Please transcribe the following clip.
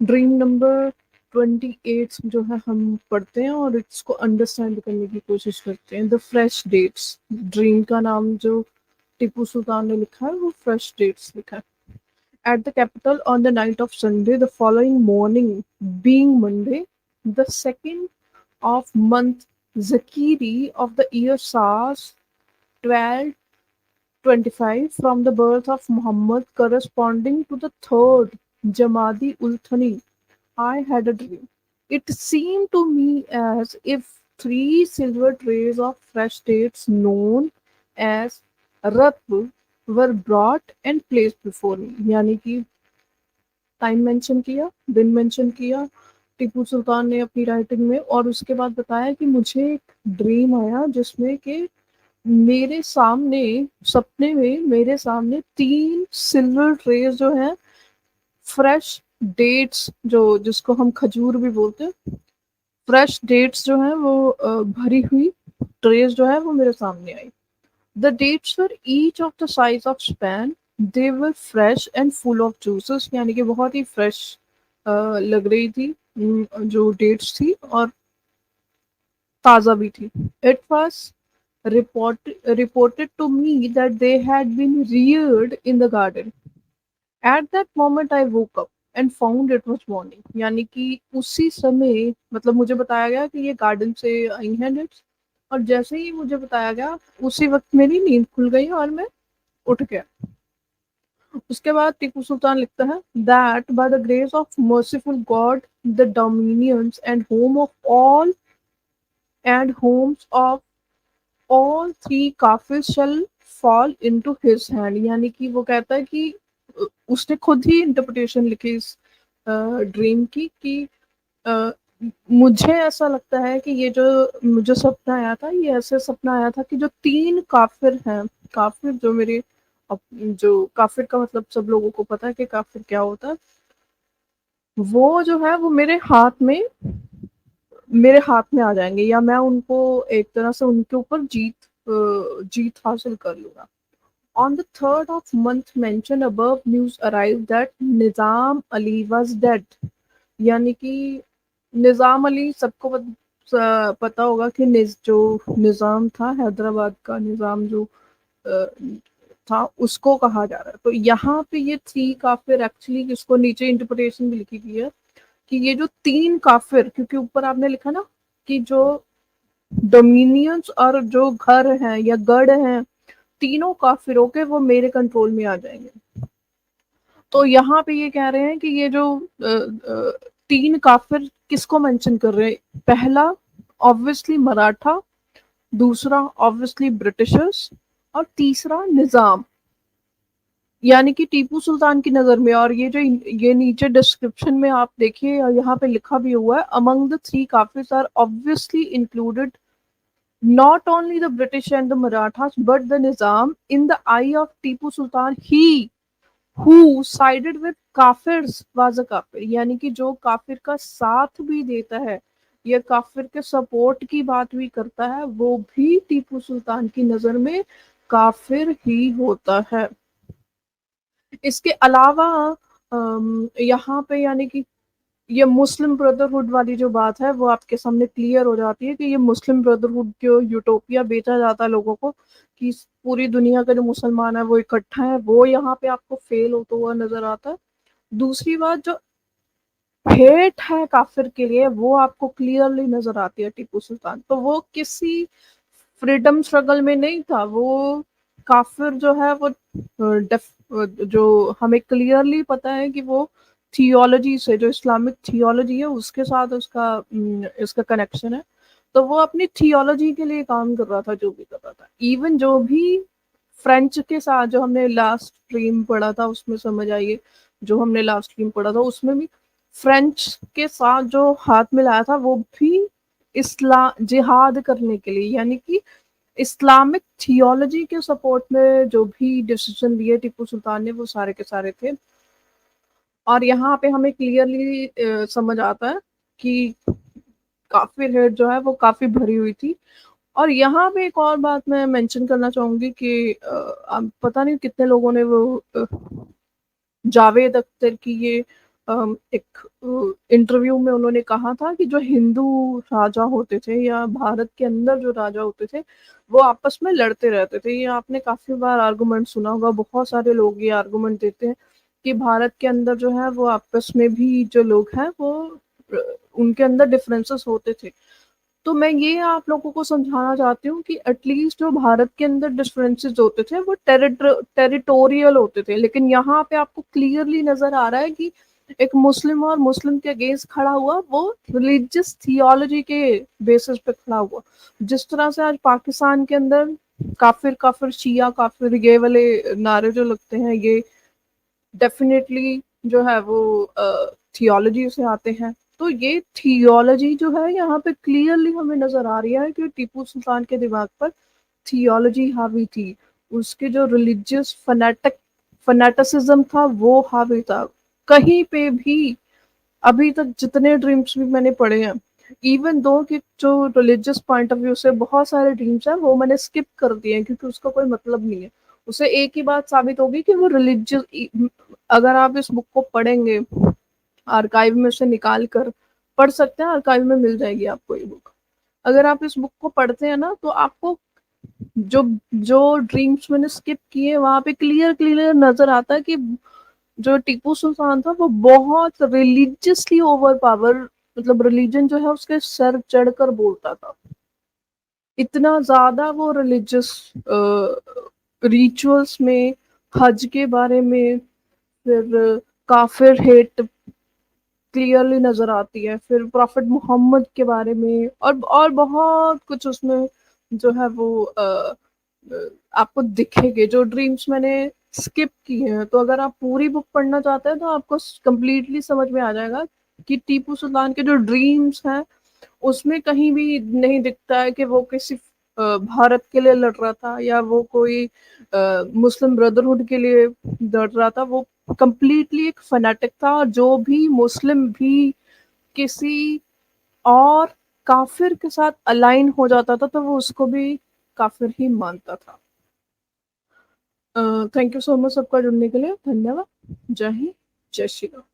Dream number 28 جو ہے ہم پڑھتے ہیں اور اس کو انڈرسٹینڈ کرنے کی کوشش کرتے ہیں. The fresh dates. ڈریم کا نام جو ٹیپو سلطان نے لکھا ہے وہ فریش ڈیٹس لکھا ہے. At the capital on the night of Sunday, the following morning, being Monday, the second of month Zakiri of the year SARS 1225 from the birth of Muhammad corresponding to the third Jamadi ul Thani, I had a dream. It seemed to me as if three silver trays of fresh dates known as Ratb were brought and placed before me. یعنی کہ time mention کیا، دن mention کیا ٹیپو سلطان نے اپنی writing میں، اور اس کے بعد بتایا کہ مجھے ایک ڈریم آیا جس میں کہ میرے سامنے سپنے میں میرے سامنے 3 سلور ٹریز جو ہیں فریش ڈیٹس، جس کو ہم کھجور بھی بولتے ہیں، فریش ڈیٹس جو ہیں وہ بھری ہوئی ٹریز جو ہے وہ میرے سامنے آئی. The dates were each of the size of span. They were fresh and full of juices. یعنی کہ بہت ہی فریش لگ رہی تھی جو ڈیٹس تھی، اور تازہ بھی تھی. It was reported to me that they had been reared in the garden. At that moment I woke up and found it was morning. یعنی کہ اسی سمے مطلب مجھے بتایا گیا کہ یہ گارڈن سے آئی ہیں ڈیٹس، اور جیسے ہی مجھے بتایا گیا اسی وقت میری نیند کھل گئی اور میں اٹھ گیا. اس کے بعد ٹیپو سلطان لکھتا ہے that by the grace of merciful God the dominions and homes of all three kafirs shall fall into his hand. یعنی کہ وہ کہتا ہے کہ اس نے خود ہی انٹرپریٹیشن لکھی اس ڈریم کی کہ مجھے ایسا لگتا ہے کہ یہ جو مجھے سپنا آیا تھا یہ ایسے سپنا آیا تھا کہ جو 3 کافر ہیں، کافر جو میرے جو کافر کا مطلب سب لوگوں کو پتا ہے کہ کافر کیا ہوتا ہے، وہ جو ہے وہ میرے ہاتھ میں آ جائیں گے، یا میں ان کو ایک طرح سے ان کے اوپر جیت حاصل کر لوں گا. On the third of month mentioned above, news arrived that Nizam Ali was dead. یعنی کہ نظام علی سب کو پتا ہوگا کہ جو نظام تھا حیدرآباد کا نظام جو تھا اس کو کہا جا رہا ہے. تو یہاں پہ یہ 3 کافر ایکچولی اس کو نیچے انٹرپریٹیشن بھی لکھی گئی ہے کہ یہ جو 3 کافر، کیونکہ اوپر آپ نے لکھا نا کہ جو ڈومینینس اور جو گھر ہیں یا گڑھ ہیں تینوں کافروں کے وہ میرے کنٹرول میں آ جائیں گے. تو یہاں پہ یہ کہہ رہے ہیں کہ یہ جو 3 کافر کس کو مینشن کر رہے ہیں؟ پہلا obviously مراٹھا، دوسرا obviously برٹشرز، اور تیسرا نظام، یعنی کہ ٹیپو سلطان کی نظر میں. اور یہ نیچے ڈسکرپشن میں آپ دیکھیے یہاں پہ لکھا بھی ہوا ہے among the 3 kafirs are obviously included not only the British and the Marathas but the Nizam. In the eye of Tipu Sultan, he who sided with kafirs was a kafir. یعنی کہ جو کافر کا ساتھ بھی دیتا ہے یا کافر کے سپورٹ کی بات بھی کرتا ہے وہ بھی ٹیپو سلطان کی نظر میں کافر ہی ہوتا ہے. اس کے علاوہ یہاں پہ یعنی کہ یہ مسلم بردرہڈ والی جو بات ہے وہ آپ کے سامنے کلیئر ہو جاتی ہے کہ یہ مسلم بردرہڈ جو یوٹوپیا بیچا جاتا ہے لوگوں کو کہ پوری دنیا کا جو مسلمان ہے وہ اکٹھا ہے، وہ یہاں پہ آپ کو فیل ہوتا ہوا نظر آتا ہے. دوسری بات جو ہیٹ ہے کافر کے لیے وہ آپ کو کلیئرلی نظر آتی ہے ٹیپو سلطان. تو وہ کسی فریڈم سٹرگل میں نہیں تھا، وہ کافر جو ہے وہ جو ہمیں کلیئرلی پتا ہے کہ وہ تھیولوجی سے، جو اسلامک تھیولوجی ہے اس کے ساتھ اس کا کنیکشن ہے. تو وہ اپنی تھیولوجی کے لیے کام کر رہا تھا جو بھی کر رہا تھا. ایون جو بھی فرینچ کے ساتھ جو ہم نے لاسٹ اسٹریم پڑھا تھا اس میں سمجھ آئیے، جو ہم نے لاسٹ اسٹریم پڑھا تھا اس میں بھی فرینچ کے ساتھ جو ہاتھ ملایا تھا وہ بھی جہاد کرنے کے لیے، یعنی کہ اسلامک تھیولوجی کے سپورٹ میں جو بھی ڈیسیژن لیے ٹیپو سلطان نے وہ سارے کے سارے تھے. اور یہاں پہ ہمیں کلیئرلی سمجھ آتا ہے کہ کافر ہیڈ جو ہے وہ کافی بھری ہوئی تھی. اور یہاں پہ ایک اور بات میں مینشن کرنا چاہوں گی کہ پتہ نہیں کتنے لوگوں نے وہ جاوید اختر کی یہ ایک انٹرویو میں انہوں نے کہا تھا کہ جو ہندو راجا ہوتے تھے یا بھارت کے اندر جو راجا ہوتے تھے وہ آپس میں لڑتے رہتے تھے. یہ آپ نے کافی بار آرگومنٹ سنا ہوگا, بہت سارے لوگ یہ آرگومنٹ دیتے ہیں کہ بھارت کے اندر جو ہے وہ آپس میں بھی جو لوگ ہیں وہ ان کے اندر ڈفرینسز ہوتے تھے. تو میں یہ آپ لوگوں کو سمجھانا چاہتی ہوں کہ ایٹ لیسٹ جو بھارت کے اندر ڈفرینسز ہوتے تھے وہ ٹیریٹوریل ہوتے تھے, لیکن یہاں پہ آپ کو کلیئرلی نظر آ رہا ہے کہ ایک مسلم اور مسلم کے اگینسٹ کھڑا ہوا, وہ ریلیجس تھیولوجی کے بیسس پہ کھڑا ہوا. جس طرح سے آج پاکستان کے اندر کافر کافر شیعہ کافر یہ والے نعرے جو لگتے ہیں, یہ ڈیفینیٹلی جو ہے وہ تھیولوجی سے آتے ہیں. تو یہ تھیولوجی جو ہے یہاں پہ کلیئرلی ہمیں نظر آ رہی ہے کہ ٹیپو سلطان کے دماغ پر تھیولوجی حاوی تھی, اس کے جو ریلیجیس فنیٹسزم تھا وہ حاوی تھا. کہیں پہ بھی ابھی تک جتنے ڈریمس بھی میں نے پڑھے ہیں, ایون دو کہ جو ریلیجیس پوائنٹ آف ویو سے بہت سارے ڈریمس ہیں وہ میں نے اسکپ کر دیے ہیں کیونکہ اس کا کوئی مطلب نہیں ہے. اسے ایک ہی بات ثابت ہوگی کہ وہ ریلیجیس, اگر آپ اس بک کو پڑھیں گے آرکائیو میں سے نکال کر پڑھ سکتے ہیں, آرکائیو میں مل جائے گی آپ کو یہ بک. اگر آپ اس بک کو پڑھتے ہیں نا تو آپ کو جو جو ڈریمس میں نے اسکپ کیے وہاں پہ کلیئر نظر آتا ہے کہ جو ٹیپو سلطان تھا وہ بہت ریلیجیسلی اوور پاور, مطلب ریلیجن جو ہے اس کے سر چڑھ کر بولتا تھا. اتنا زیادہ وہ ریلیجس ریچولس میں, حج کے بارے میں, پھر کافر ہیٹ کلیئرلی نظر آتی ہے, پھر پرافٹ محمد کے بارے میں, اور بہت کچھ اس میں جو ہے وہ آپ کو دکھے گے جو ڈریمس میں نے اسکپ کیے ہیں. تو اگر آپ پوری بک پڑھنا چاہتے ہیں تو آپ کو کمپلیٹلی سمجھ میں آ جائے گا کہ ٹیپو سلطان کے جو ڈریمس ہیں اس میں کہیں بھی نہیں دکھتا ہے کہ وہ کسی بھارت کے لیے لڑ رہا تھا یا وہ کوئی مسلم بردرہڈ کے لیے لڑ رہا تھا. وہ کمپلیٹلی ایک فنیٹک تھا, اور جو بھی مسلم بھی کسی اور کافر کے ساتھ الائن ہو جاتا تھا تو وہ اس کو بھی کافر ہی مانتا تھا. تھینک یو سو مچ سب کا جڑنے کے لیے, دھنیہ واد. جے ہند, جے شری رام.